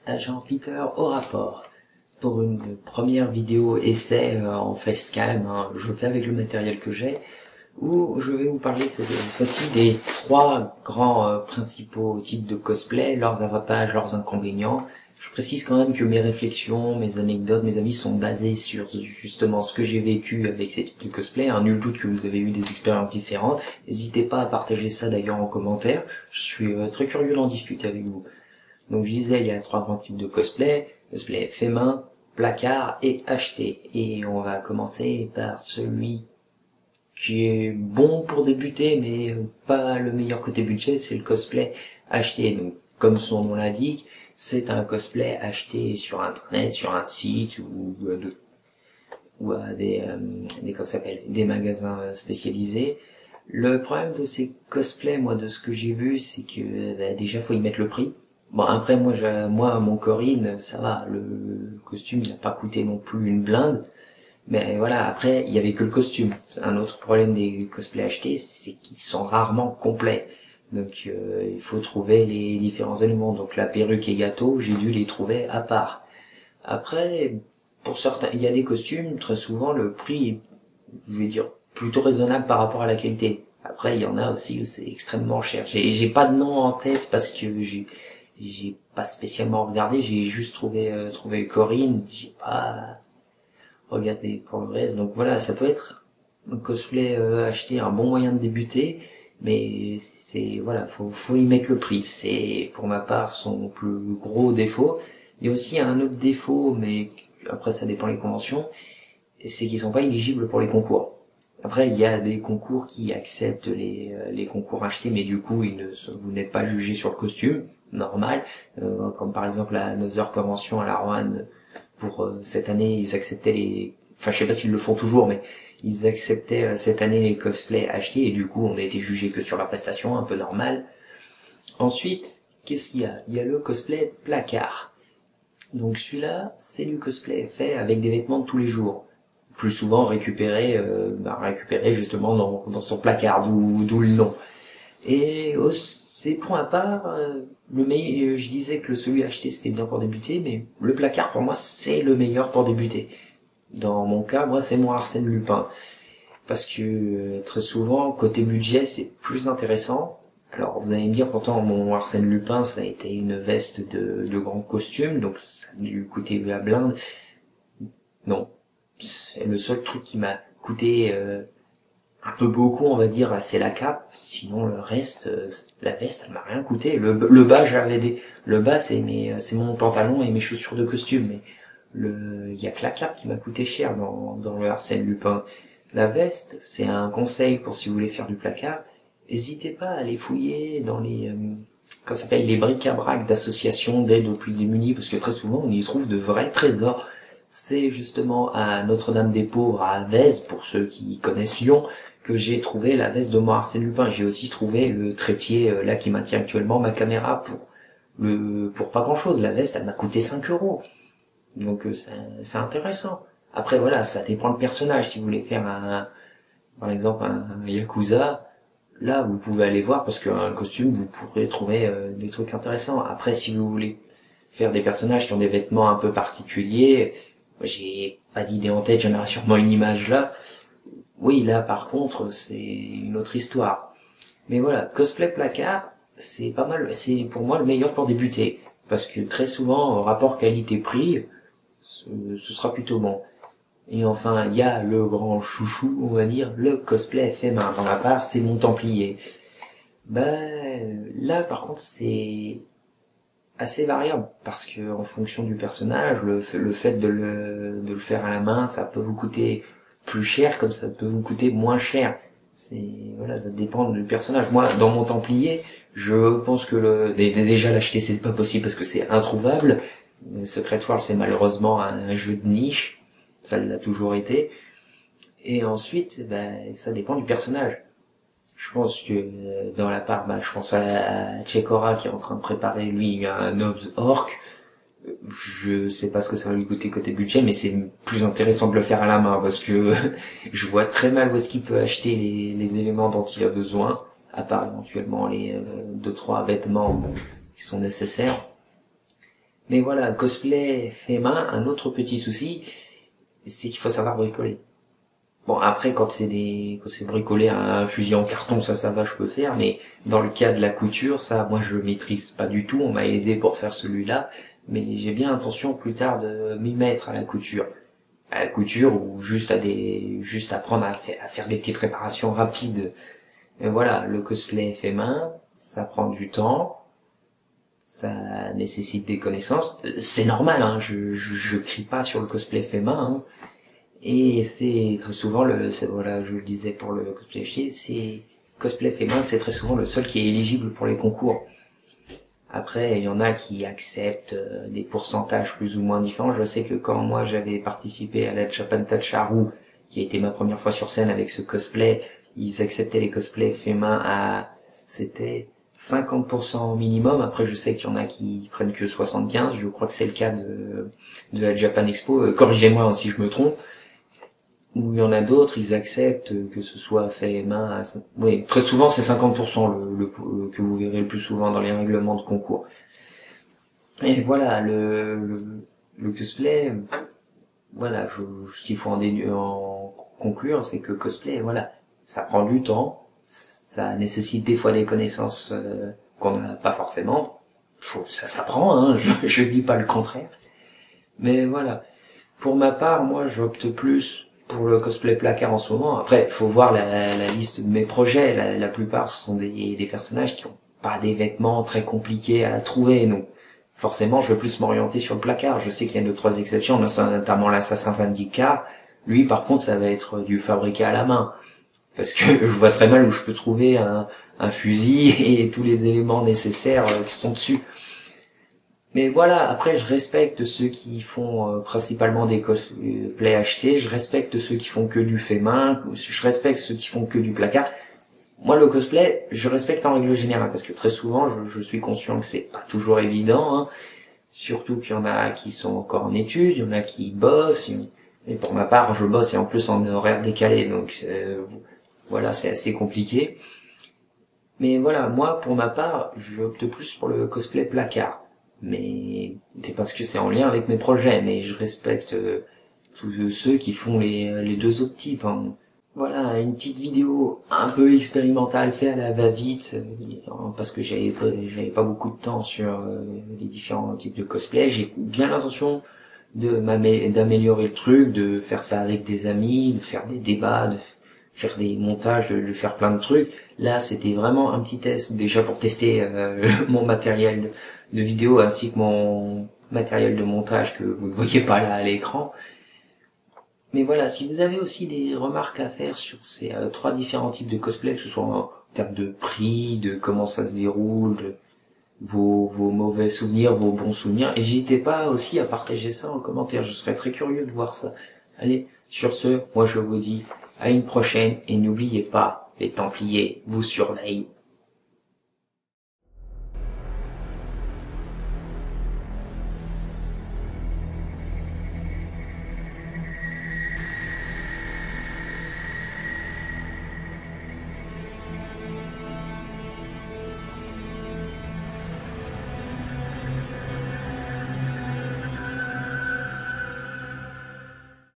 Agent Peter au rapport. Pour une première vidéo essai en facecam, je fais avec le matériel que j'ai, où je vais vous parler cette fois-ci des trois grands principaux types de cosplay, leurs avantages, leurs inconvénients. Je précise quand même que mes réflexions, mes anecdotes, mes avis sont basés sur justement ce que j'ai vécu avec ces types de cosplay. Nul doute que vous avez eu des expériences différentes. N'hésitez pas à partager ça d'ailleurs en commentaire. Je suis très curieux d'en discuter avec vous. Donc je disais, il y a trois grands types de cosplay. Cosplay fait main, placard et acheté. Et on va commencer par celui qui est bon pour débuter, mais pas le meilleur côté budget, c'est le cosplay acheté. Donc comme son nom l'indique, c'est un cosplay acheté sur internet, sur un site ou à des comment ça s'appelle, des magasins spécialisés. Le problème de ces cosplays, moi de ce que j'ai vu, c'est que déjà faut y mettre le prix. Bon après moi mon Corinne, ça va, le costume il n'a pas coûté non plus une blinde. Mais voilà, après, il y avait que le costume. Un autre problème des cosplays achetés, c'est qu'ils sont rarement complets. Donc, il faut trouver les différents éléments. Donc, la perruque et gâteau, j'ai dû les trouver à part. Après, pour certains, il y a des costumes, très souvent, le prix est, je vais dire, plutôt raisonnable par rapport à la qualité. Après, il y en a aussi où c'est extrêmement cher. J'ai pas de nom en tête parce que j'ai pas spécialement regardé, j'ai juste trouvé Corinne, j'ai pas regardez pour le reste. Donc voilà, ça peut être un cosplay acheté, un bon moyen de débuter, mais c'est voilà, faut y mettre le prix. C'est pour ma part son plus gros défaut. Il y a aussi un autre défaut, mais après ça dépend des conventions, c'est qu'ils sont pas éligibles pour les concours. Après, il y a des concours qui acceptent les concours achetés, mais du coup, vous n'êtes pas jugé sur le costume, normal, comme par exemple la Another Convention à la Roanne. Pour cette année, ils acceptaient enfin je sais pas s'ils le font toujours, mais ils acceptaient cette année les cosplays achetés et du coup on a été jugé que sur la prestation, un peu normal. Ensuite, qu'est-ce qu'il y a? Il y a le cosplay placard. Donc celui-là, c'est du cosplay fait avec des vêtements de tous les jours. Plus souvent récupéré justement dans son placard, d'où le nom. Et c'est pour ma part, je disais que celui acheté c'était bien pour débuter, mais le placard pour moi c'est le meilleur pour débuter. Dans mon cas, moi c'est mon Arsène Lupin. Parce que très souvent, côté budget, c'est plus intéressant. Alors vous allez me dire, pourtant mon Arsène Lupin ça a été une veste de grand costume, donc ça a dû coûter la blinde. Non. C'est le seul truc qui m'a coûté un peu beaucoup, on va dire, c'est la cape. Sinon le reste, la veste, elle m'a rien coûté. Le bas, le bas c'est mon pantalon et mes chaussures de costume. Mais il y a que la cape qui m'a coûté cher dans le Arsène Lupin. La veste, c'est un conseil pour si vous voulez faire du placard. N'hésitez pas à aller fouiller dans ça s'appelle les bric-à-brac d'associations d'aide aux plus démunis, parce que très souvent on y trouve de vrais trésors. C'est justement à Notre-Dame-des-Pauvres, à Vèze, pour ceux qui connaissent Lyon, que j'ai trouvé la veste de mon Arsène Lupin. J'ai aussi trouvé le trépied là qui maintient actuellement ma caméra pour pas grand chose. La veste elle m'a coûté 5 €. Donc c'est intéressant. Après voilà, ça dépend le personnage. Si vous voulez faire par exemple un Yakuza, là vous pouvez aller voir parce qu'un costume vous pourrez trouver des trucs intéressants. Après si vous voulez faire des personnages qui ont des vêtements un peu particuliers, j'ai pas d'idée en tête, j'en ai sûrement une image là. Oui, là par contre, c'est une autre histoire. Mais voilà, cosplay placard, c'est pas mal, c'est pour moi le meilleur pour débuter. Parce que très souvent, rapport qualité-prix, ce sera plutôt bon. Et enfin, il y a le grand chouchou, on va dire, le cosplay fait main. Dans ma part, c'est mon Templier. Là par contre, c'est assez variable parce que en fonction du personnage, le fait de le faire à la main, ça peut vous coûter plus cher comme ça peut vous coûter moins cher. Voilà, ça dépend du personnage. Moi, dans mon Templier, je pense que déjà l'acheter c'est pas possible parce que c'est introuvable. Secret World c'est malheureusement un jeu de niche, ça l'a toujours été. Et ensuite, ça dépend du personnage. Je pense que dans la part, je pense à Chekora qui est en train de préparer lui un Nobs Orc. Je sais pas ce que ça va lui coûter côté budget, mais c'est plus intéressant de le faire à la main parce que je vois très mal où est-ce qu'il peut acheter les éléments dont il a besoin, à part éventuellement les 2-3 vêtements qui sont nécessaires. Mais voilà, cosplay fait main, un autre petit souci, c'est qu'il faut savoir bricoler. Bon, après, quand c'est bricolé à un fusil en carton, ça va, je peux faire, mais dans le cas de la couture, ça, moi, je maîtrise pas du tout. On m'a aidé pour faire celui-là, mais j'ai bien l'intention plus tard de m'y mettre à la couture. À la couture, ou juste apprendre à faire des petites réparations rapides. Et voilà, le cosplay fait main, ça prend du temps, ça nécessite des connaissances. C'est normal, hein, je crie pas sur le cosplay fait main, hein. Et c'est très souvent voilà, je le disais pour le cosplay chier, c'est cosplay fait main, c'est très souvent le seul qui est éligible pour les concours. Après, il y en a qui acceptent des pourcentages plus ou moins différents. Je sais que quand moi j'avais participé à la Japan Touch Haru, qui a été ma première fois sur scène avec ce cosplay, ils acceptaient les cosplays faits main c'était 50% minimum. Après, je sais qu'il y en a qui prennent que 75. Je crois que c'est le cas de la Japan Expo. Corrigez-moi si je me trompe. Ou il y en a d'autres, ils acceptent que ce soit fait main. Oui, très souvent c'est 50% que vous verrez le plus souvent dans les règlements de concours. Et voilà, le cosplay, voilà, ce qu'il faut en conclure, c'est que le cosplay, voilà, ça prend du temps, ça nécessite des fois des connaissances qu'on n'a pas forcément. Ça s'apprend, hein, je dis pas le contraire. Mais voilà, pour ma part, moi j'opte plus pour le cosplay placard en ce moment. Après, faut voir la liste de mes projets. La plupart, ce sont des personnages qui ont pas des vêtements très compliqués à trouver. Donc, forcément, je vais plus m'orienter sur le placard. Je sais qu'il y a 2-3 exceptions, notamment l'assassin Vandikar. Lui, par contre, ça va être du fabriqué à la main. Parce que je vois très mal où je peux trouver un fusil et tous les éléments nécessaires qui sont dessus. Mais voilà, après je respecte ceux qui font principalement des cosplays achetés, je respecte ceux qui font que du fait main, je respecte ceux qui font que du placard. Moi le cosplay, je respecte en règle générale, parce que très souvent je suis conscient que c'est pas toujours évident, hein. Surtout qu'il y en a qui sont encore en études, il y en a qui bossent, et pour ma part je bosse et en plus en horaire décalé, donc voilà, c'est assez compliqué. Mais voilà, moi pour ma part, j'opte plus pour le cosplay placard. Mais c'est parce que c'est en lien avec mes projets, mais je respecte tous ceux qui font les deux autres types, hein. Voilà, une petite vidéo un peu expérimentale faite à la va-vite, parce que j'avais pas beaucoup de temps sur les différents types de cosplay. J'ai bien l'intention d'améliorer le truc, de faire ça avec des amis, de faire des débats, de faire des montages, de faire plein de trucs. Là, c'était vraiment un petit test, déjà pour tester mon matériel de vidéo ainsi que mon matériel de montage que vous ne voyez pas là à l'écran. Mais voilà, si vous avez aussi des remarques à faire sur ces 3 différents types de cosplay, que ce soit en termes de prix, de comment ça se déroule, vos mauvais souvenirs, vos bons souvenirs, n'hésitez pas aussi à partager ça en commentaire, je serais très curieux de voir ça. Allez, sur ce, moi je vous dis à une prochaine et n'oubliez pas, les Templiers vous surveillent.